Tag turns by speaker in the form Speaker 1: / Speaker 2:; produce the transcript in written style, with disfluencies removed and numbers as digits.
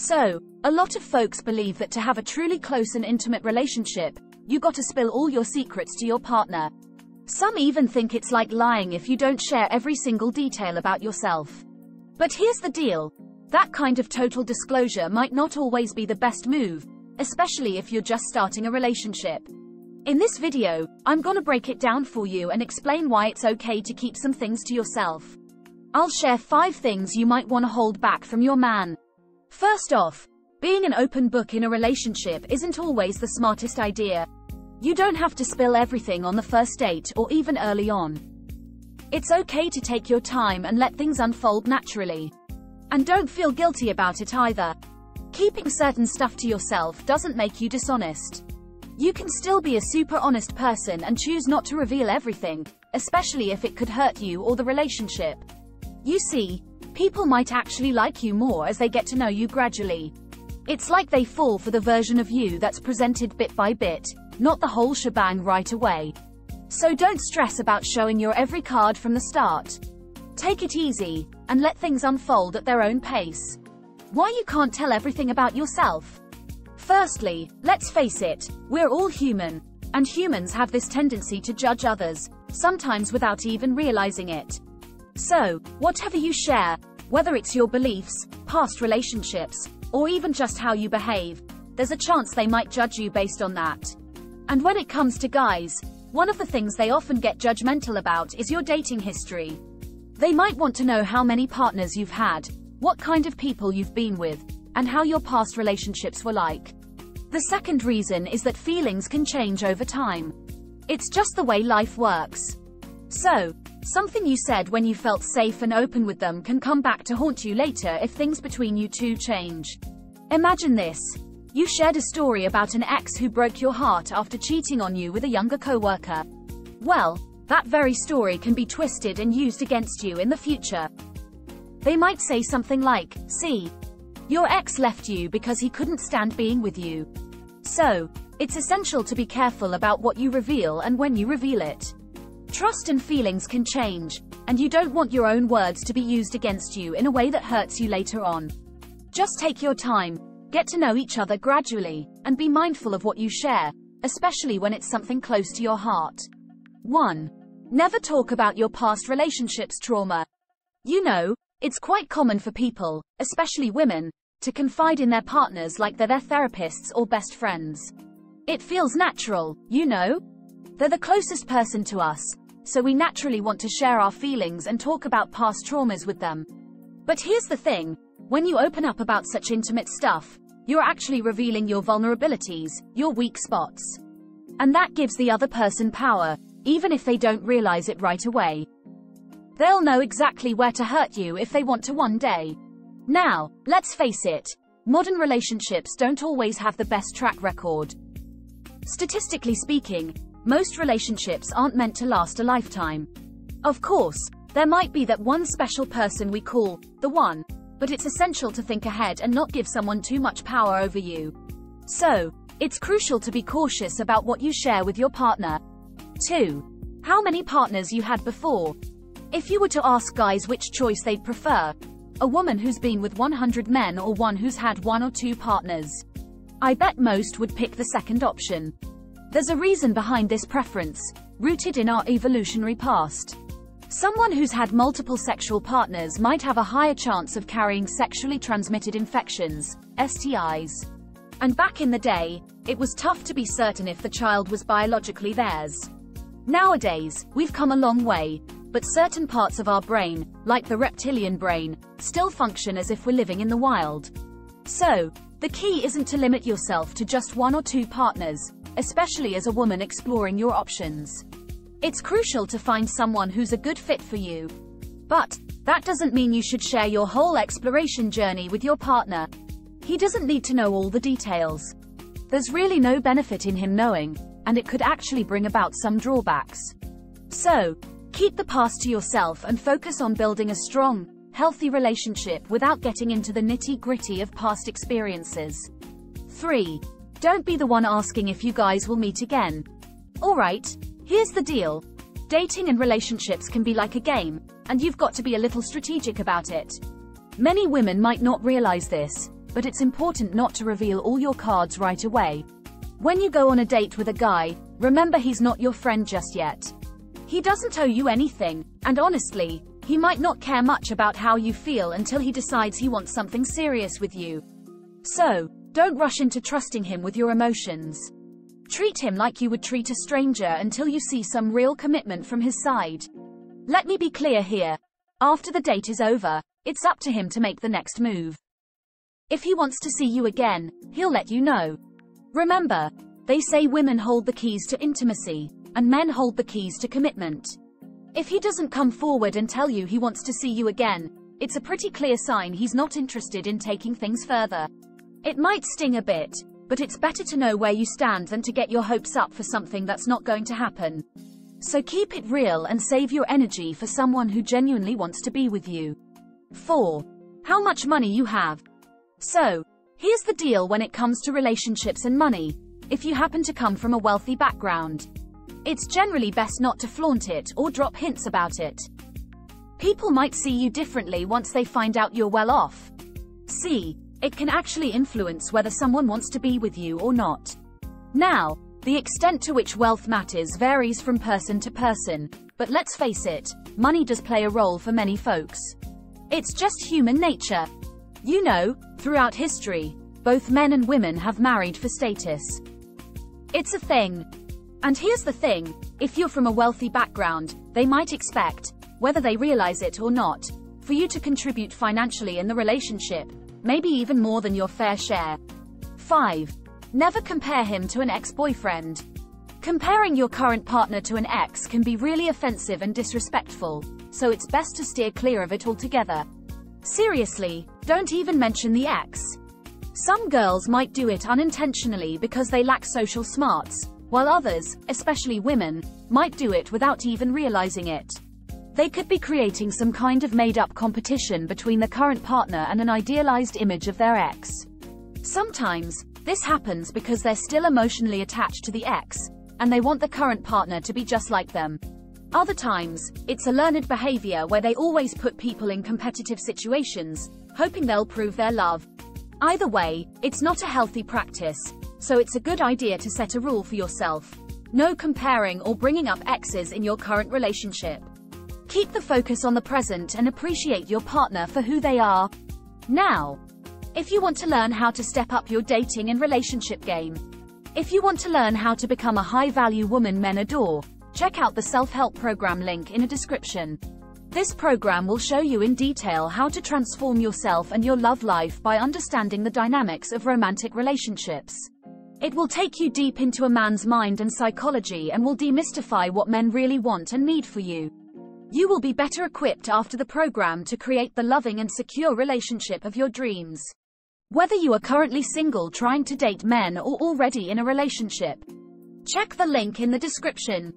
Speaker 1: So, a lot of folks believe that to have a truly close and intimate relationship, you gotta spill all your secrets to your partner. Some even think it's like lying if you don't share every single detail about yourself. But here's the deal. That kind of total disclosure might not always be the best move, especially if you're just starting a relationship. In this video, I'm gonna break it down for you and explain why it's okay to keep some things to yourself. I'll share 5 things you might want to hold back from your man. First off, being an open book in a relationship isn't always the smartest idea. You don't have to spill everything on the first date or even early on. It's okay to take your time and let things unfold naturally. And don't feel guilty about it either. Keeping certain stuff to yourself doesn't make you dishonest. You can still be a super honest person and choose not to reveal everything, especially if it could hurt you or the relationship. You see, people might actually like you more as they get to know you gradually. It's like they fall for the version of you that's presented bit by bit, not the whole shebang right away. So don't stress about showing your every card from the start. Take it easy, and let things unfold at their own pace. Why you can't tell everything about yourself? Firstly, let's face it, we're all human, and humans have this tendency to judge others, sometimes without even realizing it. So, whatever you share, whether it's your beliefs, past relationships, or even just how you behave, there's a chance they might judge you based on that. And when it comes to guys, one of the things they often get judgmental about is your dating history. They might want to know how many partners you've had, what kind of people you've been with, and how your past relationships were like. The second reason is that feelings can change over time. It's just the way life works. So, something you said when you felt safe and open with them can come back to haunt you later if things between you two change. Imagine this. You shared a story about an ex who broke your heart after cheating on you with a younger coworker. Well, that very story can be twisted and used against you in the future. They might say something like, "See, your ex left you because he couldn't stand being with you." So, it's essential to be careful about what you reveal and when you reveal it. Trust and feelings can change, and you don't want your own words to be used against you in a way that hurts you later on. Just take your time, get to know each other gradually, and be mindful of what you share, especially when it's something close to your heart. 1. Never talk about your past relationships' trauma. You know, it's quite common for people, especially women, to confide in their partners like they're their therapists or best friends. It feels natural, you know? They're the closest person to us, so we naturally want to share our feelings and talk about past traumas with them. But here's the thing, when you open up about such intimate stuff, you're actually revealing your vulnerabilities, your weak spots. And that gives the other person power, even if they don't realize it right away. They'll know exactly where to hurt you if they want to one day. Now, let's face it, modern relationships don't always have the best track record. Statistically speaking, most relationships aren't meant to last a lifetime. Of course, there might be that one special person we call the one, but it's essential to think ahead and not give someone too much power over you. So, it's crucial to be cautious about what you share with your partner. 2. How many partners you had before. If you were to ask guys which choice they'd prefer, a woman who's been with 100 men or one who's had 1 or 2 partners, I bet most would pick the second option. There's a reason behind this preference, rooted in our evolutionary past. Someone who's had multiple sexual partners might have a higher chance of carrying sexually transmitted infections, STIs. And back in the day, it was tough to be certain if the child was biologically theirs. Nowadays, we've come a long way, but certain parts of our brain, like the reptilian brain, still function as if we're living in the wild. So, the key isn't to limit yourself to just 1 or 2 partners, especially as a woman exploring your options. It's crucial to find someone who's a good fit for you. But that doesn't mean you should share your whole exploration journey with your partner. He doesn't need to know all the details. There's really no benefit in him knowing, and it could actually bring about some drawbacks. So, keep the past to yourself and focus on building a strong, healthy relationship without getting into the nitty-gritty of past experiences. 3. Don't be the one asking if you guys will meet again. Alright, here's the deal. Dating and relationships can be like a game, and you've got to be a little strategic about it. Many women might not realize this, but it's important not to reveal all your cards right away. When you go on a date with a guy, remember he's not your friend just yet. He doesn't owe you anything, and honestly, he might not care much about how you feel until he decides he wants something serious with you. So, don't rush into trusting him with your emotions. Treat him like you would treat a stranger until you see some real commitment from his side. Let me be clear here. After the date is over, it's up to him to make the next move. If he wants to see you again, he'll let you know. Remember, they say women hold the keys to intimacy, and men hold the keys to commitment. If he doesn't come forward and tell you he wants to see you again, it's a pretty clear sign he's not interested in taking things further. It might sting a bit, but it's better to know where you stand than to get your hopes up for something that's not going to happen. So keep it real and save your energy for someone who genuinely wants to be with you. 4. How much money you have. So, here's the deal when it comes to relationships and money. If you happen to come from a wealthy background, it's generally best not to flaunt it or drop hints about it. People might see you differently once they find out you're well off. See, it can actually influence whether someone wants to be with you or not. Now, the extent to which wealth matters varies from person to person, but let's face it, money does play a role for many folks. It's just human nature. You know, throughout history, both men and women have married for status. It's a thing. And here's the thing, if you're from a wealthy background, they might expect, whether they realize it or not, for you to contribute financially in the relationship, maybe even more than your fair share. 5. Never compare him to an ex-boyfriend. Comparing your current partner to an ex can be really offensive and disrespectful, so it's best to steer clear of it altogether. Seriously, don't even mention the ex. Some girls might do it unintentionally because they lack social smarts, while others, especially women, might do it without even realizing it. They could be creating some kind of made-up competition between the current partner and an idealized image of their ex. Sometimes, this happens because they're still emotionally attached to the ex, and they want the current partner to be just like them. Other times, it's a learned behavior where they always put people in competitive situations, hoping they'll prove their love. Either way, it's not a healthy practice, so it's a good idea to set a rule for yourself. No comparing or bringing up exes in your current relationship. Keep the focus on the present and appreciate your partner for who they are. Now, if you want to learn how to step up your dating and relationship game, if you want to learn how to become a high-value woman men adore, check out the self-help program link in a description. This program will show you in detail how to transform yourself and your love life by understanding the dynamics of romantic relationships. It will take you deep into a man's mind and psychology and will demystify what men really want and need for you. You will be better equipped after the program to create the loving and secure relationship of your dreams. Whether you are currently single trying to date men or already in a relationship, check the link in the description.